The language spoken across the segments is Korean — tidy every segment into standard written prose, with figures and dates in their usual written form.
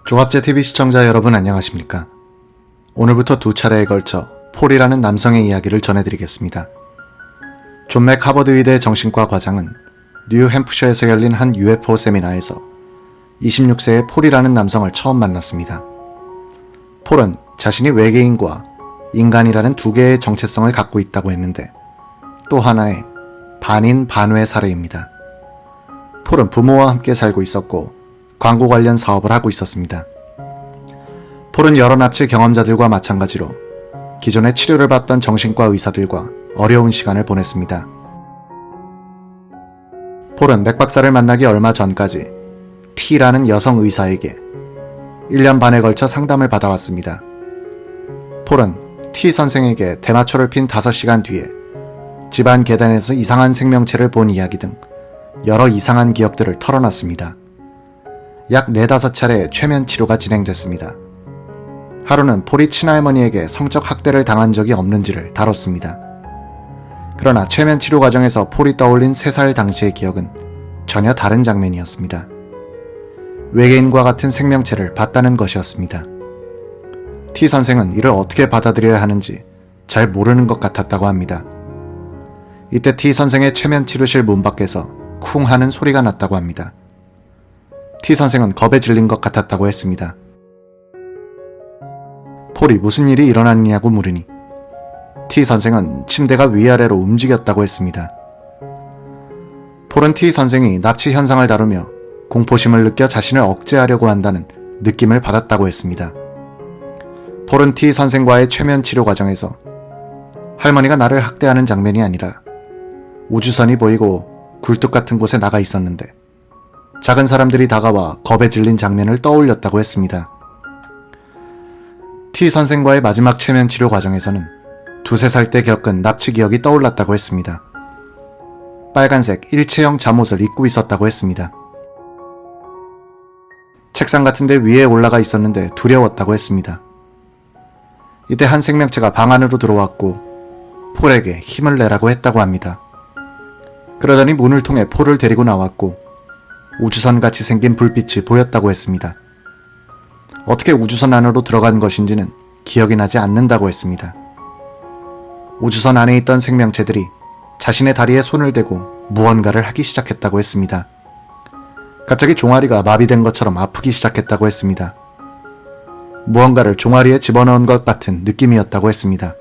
조합제TV 시청자 여러분 안녕하십니까? 오늘부터 두 차례에 걸쳐 폴이라는 남성의 이야기를 전해드리겠습니다. 존 맥 하버드 의대 정신과 과장은 뉴햄프셔에서 열린 한 UFO 세미나에서 26세의 폴이라는 남성을 처음 만났습니다. 폴은 자신이 외계인과 인간이라는 두 개의 정체성을 갖고 있다고 했는데 또 하나의 반인 반외 사례입니다. 폴은 부모와 함께 살고 있었고 광고 관련 사업을 하고 있었습니다. 폴은 여러 납치 경험자들과 마찬가지로 기존에 치료를 받던 정신과 의사들과 어려운 시간을 보냈습니다. 폴은 맥 박사를 만나기 얼마 전까지 T라는 여성 의사에게 1년 반에 걸쳐 상담을 받아왔습니다. 폴은 T 선생에게 대마초를 핀 5시간 뒤에 집안 계단에서 이상한 생명체를 본 이야기 등 여러 이상한 기억들을 털어놨습니다. 약 4-5차례의 최면 치료가 진행됐습니다. 하루는 폴이 친할머니에게 성적 학대를 당한 적이 없는지를 다뤘습니다. 그러나 최면 치료 과정에서 폴이 떠올린 3살 당시의 기억은 전혀 다른 장면이었습니다. 외계인과 같은 생명체를 봤다는 것이었습니다. T 선생은 이를 어떻게 받아들여야 하는지 잘 모르는 것 같았다고 합니다. 이때 T 선생의 최면 치료실 문 밖에서 쿵 하는 소리가 났다고 합니다. T 선생은 겁에 질린 것 같았다고 했습니다. 폴이 무슨 일이 일어났냐고 물으니 T 선생은 침대가 위아래로 움직였다고 했습니다. 폴은 T 선생이 납치 현상을 다루며 공포심을 느껴 자신을 억제하려고 한다는 느낌을 받았다고 했습니다. 폴은 T 선생과의 최면 치료 과정에서 할머니가 나를 학대하는 장면이 아니라 우주선이 보이고 굴뚝 같은 곳에 나가 있었는데 작은 사람들이 다가와 겁에 질린 장면을 떠올렸다고 했습니다. T 선생과의 마지막 최면 치료 과정에서는 2-3살 때 겪은 납치 기억이 떠올랐다고 했습니다. 빨간색 일체형 잠옷을 입고 있었다고 했습니다. 책상 같은 데 위에 올라가 있었는데 두려웠다고 했습니다. 이때 한 생명체가 방 안으로 들어왔고 폴에게 힘을 내라고 했다고 합니다. 그러더니 문을 통해 폴을 데리고 나왔고 우주선같이 생긴 불빛이 보였다고 했습니다. 어떻게 우주선 안으로 들어간 것인지는 기억이 나지 않는다고 했습니다. 우주선 안에 있던 생명체들이 자신의 다리에 손을 대고 무언가를 하기 시작했다고 했습니다. 갑자기 종아리가 마비된 것처럼 아프기 시작했다고 했습니다. 무언가를 종아리에 집어넣은 것 같은 느낌이었다고 했습니다.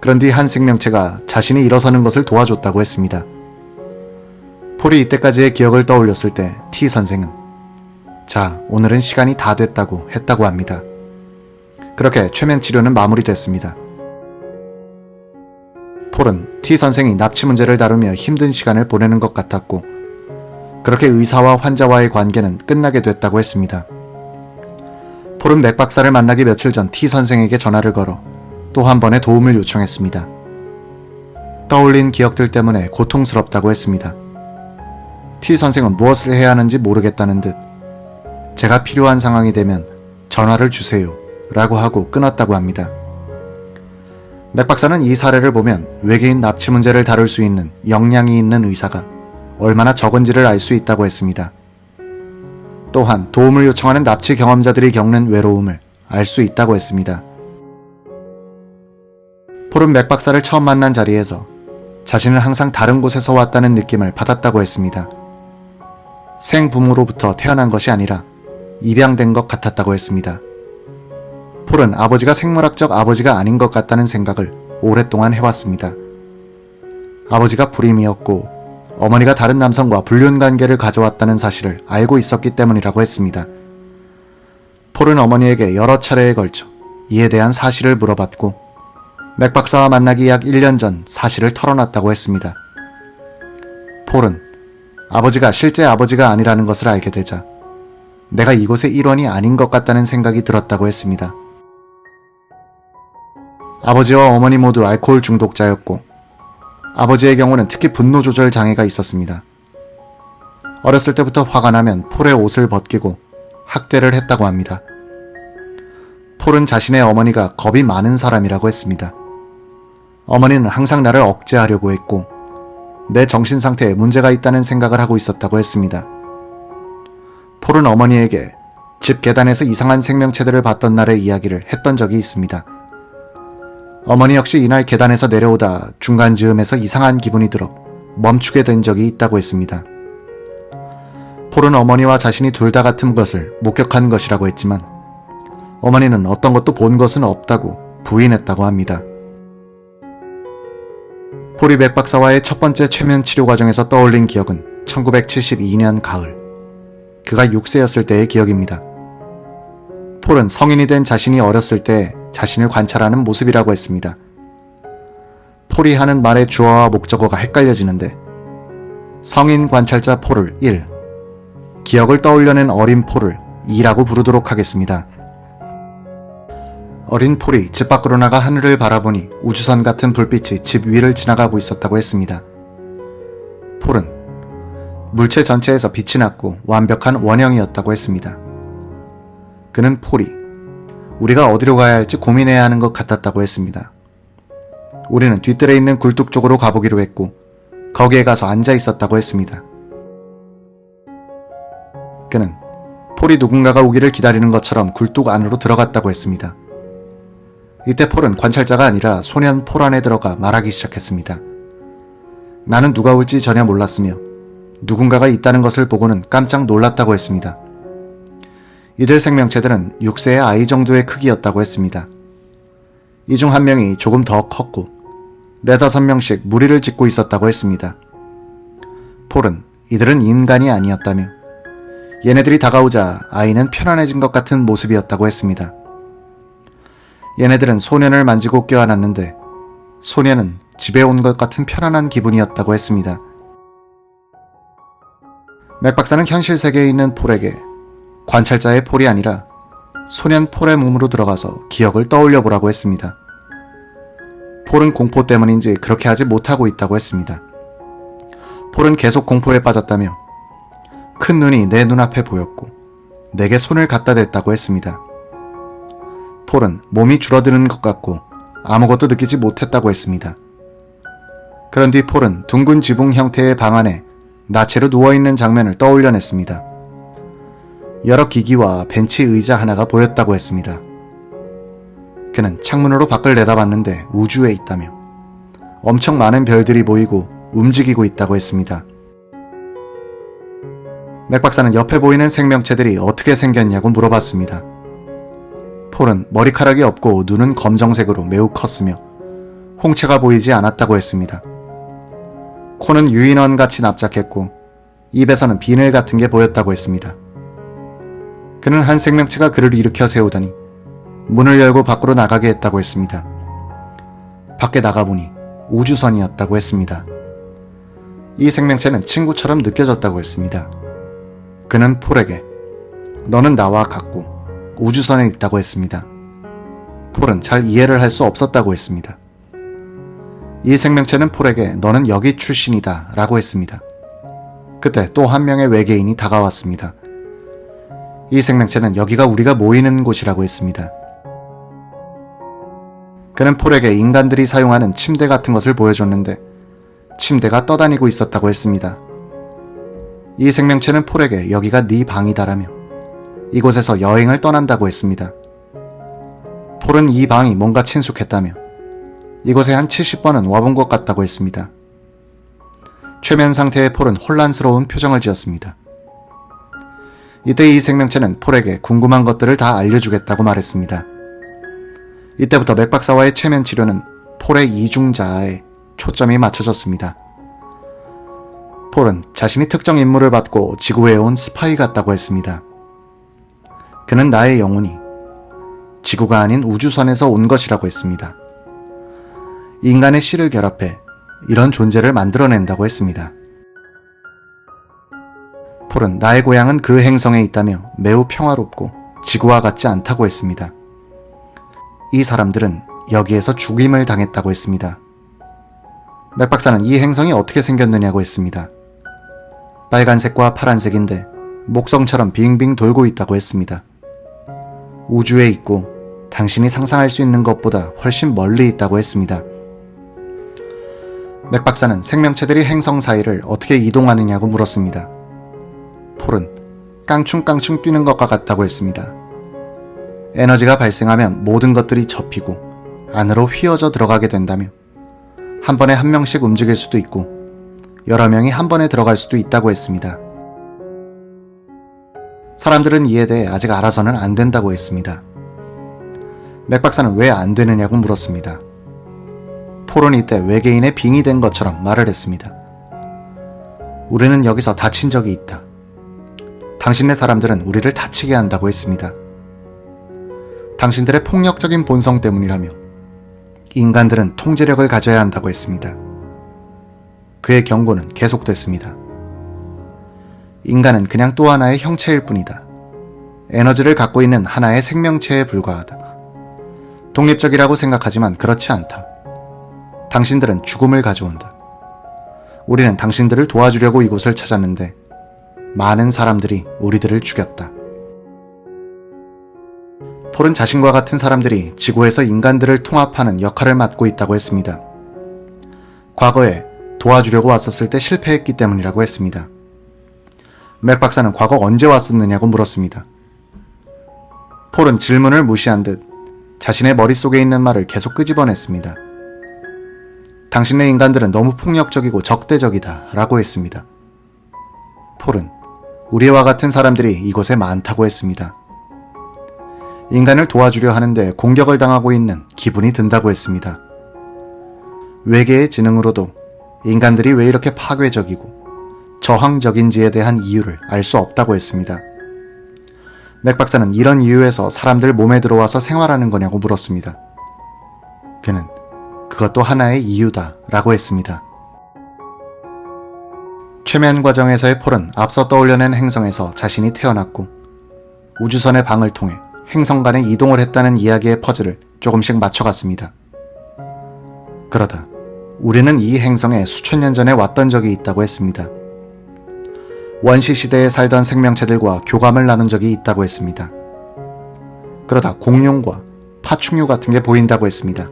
그런 뒤 한 생명체가 자신이 일어서는 것을 도와줬다고 했습니다. 폴이 이때까지의 기억을 떠올렸을 때 T 선생은 자, 오늘은 시간이 다 됐다고 했다고 합니다. 그렇게 최면 치료는 마무리됐습니다. 폴은 T 선생이 납치 문제를 다루며 힘든 시간을 보내는 것 같았고 그렇게 의사와 환자와의 관계는 끝나게 됐다고 했습니다. 폴은 맥 박사를 만나기 며칠 전 T 선생에게 전화를 걸어 또 한 번의 도움을 요청했습니다. 떠올린 기억들 때문에 고통스럽다고 했습니다. T 선생은 무엇을 해야 하는지 모르겠다는 듯 제가 필요한 상황이 되면 전화를 주세요 라고 하고 끊었다고 합니다. 맥 박사는 이 사례를 보면 외계인 납치 문제를 다룰 수 있는 역량이 있는 의사가 얼마나 적은지를 알 수 있다고 했습니다. 또한 도움을 요청하는 납치 경험자들이 겪는 외로움을 알 수 있다고 했습니다. 폴은 맥 박사를 처음 만난 자리에서 자신은 항상 다른 곳에서 왔다는 느낌을 받았다고 했습니다. 생부모로부터 태어난 것이 아니라 입양된 것 같았다고 했습니다. 폴은 아버지가 생물학적 아버지가 아닌 것 같다는 생각을 오랫동안 해왔습니다. 아버지가 불임이었고 어머니가 다른 남성과 불륜 관계를 가져왔다는 사실을 알고 있었기 때문이라고 했습니다. 폴은 어머니에게 여러 차례에 걸쳐 이에 대한 사실을 물어봤고 맥 박사와 만나기 약 1년 전 사실을 털어놨다고 했습니다. 폴은 아버지가 실제 아버지가 아니라는 것을 알게 되자 내가 이곳의 일원이 아닌 것 같다는 생각이 들었다고 했습니다. 아버지와 어머니 모두 알코올 중독자였고 아버지의 경우는 특히 분노 조절 장애가 있었습니다. 어렸을 때부터 화가 나면 폴의 옷을 벗기고 학대를 했다고 합니다. 폴은 자신의 어머니가 겁이 많은 사람이라고 했습니다. 어머니는 항상 나를 억제하려고 했고 내 정신 상태에 문제가 있다는 생각을 하고 있었다고 했습니다. 폴은 어머니에게 집 계단에서 이상한 생명체들을 봤던 날의 이야기를 했던 적이 있습니다. 어머니 역시 이날 계단에서 내려오다 중간 즈음에서 이상한 기분이 들어 멈추게 된 적이 있다고 했습니다. 폴은 어머니와 자신이 둘 다 같은 것을 목격한 것이라고 했지만 어머니는 어떤 것도 본 것은 없다고 부인했다고 합니다. 폴이 맥 박사와의 첫 번째 최면 치료 과정에서 떠올린 기억은 1972년 가을, 그가 6세였을 때의 기억입니다. 폴은 성인이 된 자신이 어렸을 때 자신을 관찰하는 모습이라고 했습니다. 폴이 하는 말의 주어와 목적어가 헷갈려지는데 성인 관찰자 폴을 1, 기억을 떠올려낸 어린 폴을 2라고 부르도록 하겠습니다. 어린 폴이 집 밖으로 나가 하늘을 바라보니 우주선 같은 불빛이 집 위를 지나가고 있었다고 했습니다. 폴은 물체 전체에서 빛이 났고 완벽한 원형이었다고 했습니다. 그는 폴이 우리가 어디로 가야 할지 고민해야 하는 것 같았다고 했습니다. 우리는 뒤뜰에 있는 굴뚝 쪽으로 가보기로 했고 거기에 가서 앉아 있었다고 했습니다. 그는 폴이 누군가가 오기를 기다리는 것처럼 굴뚝 안으로 들어갔다고 했습니다. 이때 폴은 관찰자가 아니라 소년 폴 안에 들어가 말하기 시작했습니다. 나는 누가 올지 전혀 몰랐으며 누군가가 있다는 것을 보고는 깜짝 놀랐다고 했습니다. 이들 생명체들은 6세의 아이 정도의 크기였다고 했습니다. 이 중 한 명이 조금 더 컸고 4~5명씩 무리를 짓고 있었다고 했습니다. 폴은 이들은 인간이 아니었다며 얘네들이 다가오자 아이는 편안해진 것 같은 모습이었다고 했습니다. 얘네들은 소년을 만지고 껴안았는데 소년은 집에 온 것 같은 편안한 기분이었다고 했습니다. 맥 박사는 현실 세계에 있는 폴에게 관찰자의 폴이 아니라 소년 폴의 몸으로 들어가서 기억을 떠올려 보라고 했습니다. 폴은 공포 때문인지 그렇게 하지 못하고 있다고 했습니다. 폴은 계속 공포에 빠졌다며 큰 눈이 내 눈앞에 보였고 내게 손을 갖다 댔다고 했습니다. 폴은 몸이 줄어드는 것 같고 아무것도 느끼지 못했다고 했습니다. 그런 뒤 폴은 둥근 지붕 형태의 방 안에 나체로 누워있는 장면을 떠올려냈습니다. 여러 기기와 벤치 의자 하나가 보였다고 했습니다. 그는 창문으로 밖을 내다봤는데 우주에 있다며 엄청 많은 별들이 보이고 움직이고 있다고 했습니다. 맥 박사는 옆에 보이는 생명체들이 어떻게 생겼냐고 물어봤습니다. 폴은 머리카락이 없고 눈은 검정색으로 매우 컸으며 홍채가 보이지 않았다고 했습니다. 코는 유인원같이 납작했고 입에서는 비늘 같은 게 보였다고 했습니다. 그는 한 생명체가 그를 일으켜 세우더니 문을 열고 밖으로 나가게 했다고 했습니다. 밖에 나가보니 우주선이었다고 했습니다. 이 생명체는 친구처럼 느껴졌다고 했습니다. 그는 폴에게 너는 나와 같고 우주선에 있다고 했습니다. 폴은 잘 이해를 할 수 없었다고 했습니다. 이 생명체는 폴에게 너는 여기 출신이다 라고 했습니다. 그때 또 한 명의 외계인이 다가왔습니다. 이 생명체는 여기가 우리가 모이는 곳이라고 했습니다. 그는 폴에게 인간들이 사용하는 침대 같은 것을 보여줬는데 침대가 떠다니고 있었다고 했습니다. 이 생명체는 폴에게 여기가 네 방이다라며 이곳에서 여행을 떠난다고 했습니다. 폴은 이 방이 뭔가 친숙했다며 이곳에 한 70번은 와본 것 같다고 했습니다. 최면 상태의 폴은 혼란스러운 표정을 지었습니다. 이때 이 생명체는 폴에게 궁금한 것들을 다 알려주겠다고 말했습니다. 이때부터 맥 박사와의 최면 치료는 폴의 이중자아에 초점이 맞춰졌습니다. 폴은 자신이 특정 임무를 받고 지구에 온 스파이 같다고 했습니다. 그는 나의 영혼이 지구가 아닌 우주선에서 온 것이라고 했습니다. 인간의 씨를 결합해 이런 존재를 만들어낸다고 했습니다. 폴은 나의 고향은 그 행성에 있다며 매우 평화롭고 지구와 같지 않다고 했습니다. 이 사람들은 여기에서 죽임을 당했다고 했습니다. 맥 박사는 이 행성이 어떻게 생겼느냐고 했습니다. 빨간색과 파란색인데 목성처럼 빙빙 돌고 있다고 했습니다. 우주에 있고 당신이 상상할 수 있는 것보다 훨씬 멀리 있다고 했습니다. 맥 박사는 생명체들이 행성 사이를 어떻게 이동하느냐고 물었습니다. 폴은 깡충깡충 뛰는 것과 같다고 했습니다. 에너지가 발생하면 모든 것들이 접히고 안으로 휘어져 들어가게 된다며 한 번에 한 명씩 움직일 수도 있고 여러 명이 한 번에 들어갈 수도 있다고 했습니다. 사람들은 이에 대해 아직 알아서는 안 된다고 했습니다. 맥 박사는 왜 안 되느냐고 물었습니다. 폴은 이때 외계인의 빙이 된 것처럼 말을 했습니다. 우리는 여기서 다친 적이 있다. 당신네 사람들은 우리를 다치게 한다고 했습니다. 당신들의 폭력적인 본성 때문이라며 인간들은 통제력을 가져야 한다고 했습니다. 그의 경고는 계속됐습니다. 인간은 그냥 또 하나의 형체일 뿐이다. 에너지를 갖고 있는 하나의 생명체에 불과하다. 독립적이라고 생각하지만 그렇지 않다. 당신들은 죽음을 가져온다. 우리는 당신들을 도와주려고 이곳을 찾았는데 많은 사람들이 우리들을 죽였다. 폴은 자신과 같은 사람들이 지구에서 인간들을 통합하는 역할을 맡고 있다고 했습니다. 과거에 도와주려고 왔었을 때 실패했기 때문이라고 했습니다. 맥 박사는 과거 언제 왔었느냐고 물었습니다. 폴은 질문을 무시한 듯 자신의 머릿속에 있는 말을 계속 끄집어냈습니다. 당신네 인간들은 너무 폭력적이고 적대적이다 라고 했습니다. 폴은 우리와 같은 사람들이 이곳에 많다고 했습니다. 인간을 도와주려 하는데 공격을 당하고 있는 기분이 든다고 했습니다. 외계의 지능으로도 인간들이 왜 이렇게 파괴적이고 저항적인지에 대한 이유를 알 수 없다고 했습니다. 맥 박사는 이런 이유에서 사람들 몸에 들어와서 생활하는 거냐고 물었습니다. 그는 그것도 하나의 이유다 라고 했습니다. 최면 과정에서의 폴은 앞서 떠올려낸 행성에서 자신이 태어났고 우주선의 방을 통해 행성 간에 이동을 했다는 이야기의 퍼즐을 조금씩 맞춰갔습니다. 그러다 우리는 이 행성에 수천 년 전에 왔던 적이 있다고 했습니다. 원시 시대에 살던 생명체들과 교감을 나눈 적이 있다고 했습니다. 그러다 공룡과 파충류 같은 게 보인다고 했습니다.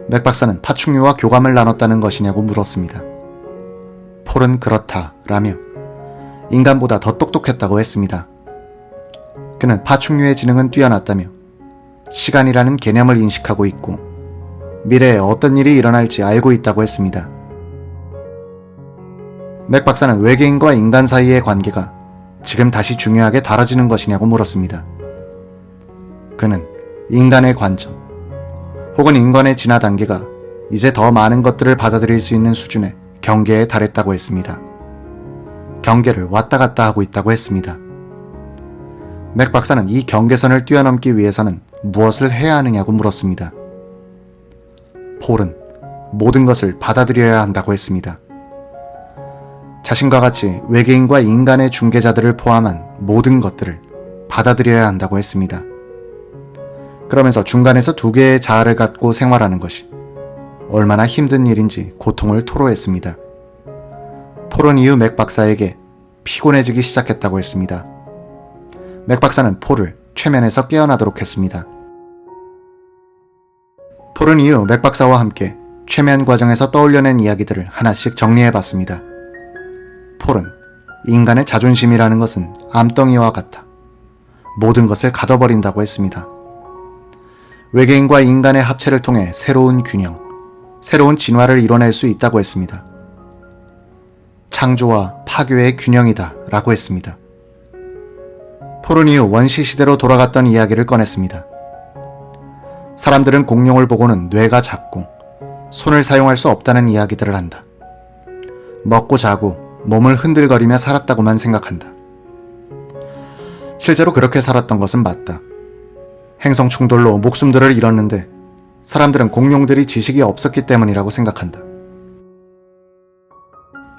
맥 박사는 파충류와 교감을 나눴다는 것이냐고 물었습니다. 폴은 그렇다라며 인간보다 더 똑똑했다고 했습니다. 그는 파충류의 지능은 뛰어났다며 시간이라는 개념을 인식하고 있고 미래에 어떤 일이 일어날지 알고 있다고 했습니다. 맥 박사는 외계인과 인간 사이의 관계가 지금 다시 중요하게 다뤄지는 것이냐고 물었습니다. 그는 인간의 관점 혹은 인간의 진화 단계가 이제 더 많은 것들을 받아들일 수 있는 수준의 경계에 달했다고 했습니다. 경계를 왔다 갔다 하고 있다고 했습니다. 맥 박사는 이 경계선을 뛰어넘기 위해서는 무엇을 해야 하느냐고 물었습니다. 폴은 모든 것을 받아들여야 한다고 했습니다. 자신과 같이 외계인과 인간의 중개자들을 포함한 모든 것들을 받아들여야 한다고 했습니다. 그러면서 중간에서 두 개의 자아를 갖고 생활하는 것이 얼마나 힘든 일인지 고통을 토로했습니다. 폴은 이후 맥 박사에게 피곤해지기 시작했다고 했습니다. 맥 박사는 폴을 최면에서 깨어나도록 했습니다. 폴은 이후 맥 박사와 함께 최면 과정에서 떠올려낸 이야기들을 하나씩 정리해봤습니다. 폴은 인간의 자존심이라는 것은 암덩이와 같다. 모든 것을 가둬버린다고 했습니다. 외계인과 인간의 합체를 통해 새로운 균형, 새로운 진화를 이뤄낼 수 있다고 했습니다. 창조와 파괴의 균형이다 라고 했습니다. 폴은 이후 원시 시대로 돌아갔던 이야기를 꺼냈습니다. 사람들은 공룡을 보고는 뇌가 작고 손을 사용할 수 없다는 이야기들을 한다. 먹고 자고 몸을 흔들거리며 살았다고만 생각한다. 실제로 그렇게 살았던 것은 맞다. 행성 충돌로 목숨들을 잃었는데 사람들은 공룡들이 지식이 없었기 때문이라고 생각한다.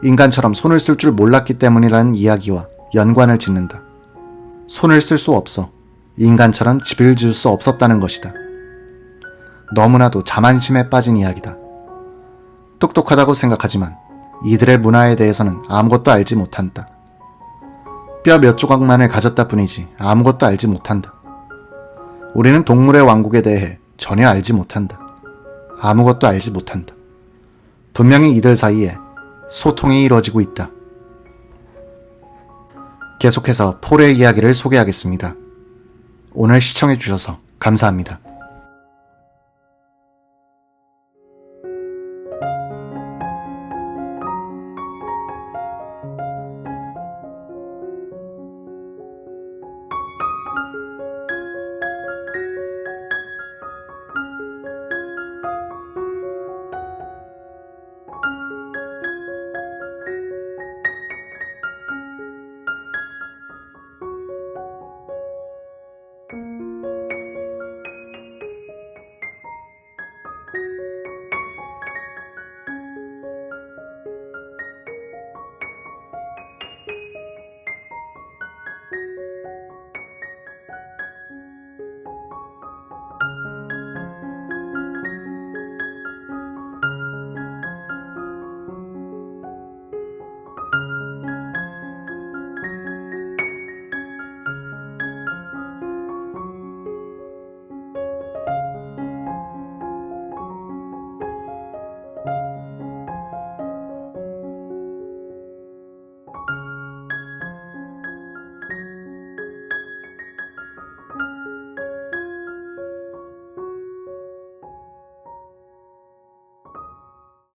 인간처럼 손을 쓸 줄 몰랐기 때문이라는 이야기와 연관을 짓는다. 손을 쓸 수 없어 인간처럼 집을 지을 수 없었다는 것이다. 너무나도 자만심에 빠진 이야기다. 똑똑하다고 생각하지만 이들의 문화에 대해서는 아무것도 알지 못한다. 뼈 몇 조각만을 가졌다 뿐이지 아무것도 알지 못한다. 우리는 동물의 왕국에 대해 전혀 알지 못한다. 아무것도 알지 못한다. 분명히 이들 사이에 소통이 이루어지고 있다. 계속해서 폴의 이야기를 소개하겠습니다. 오늘 시청해주셔서 감사합니다.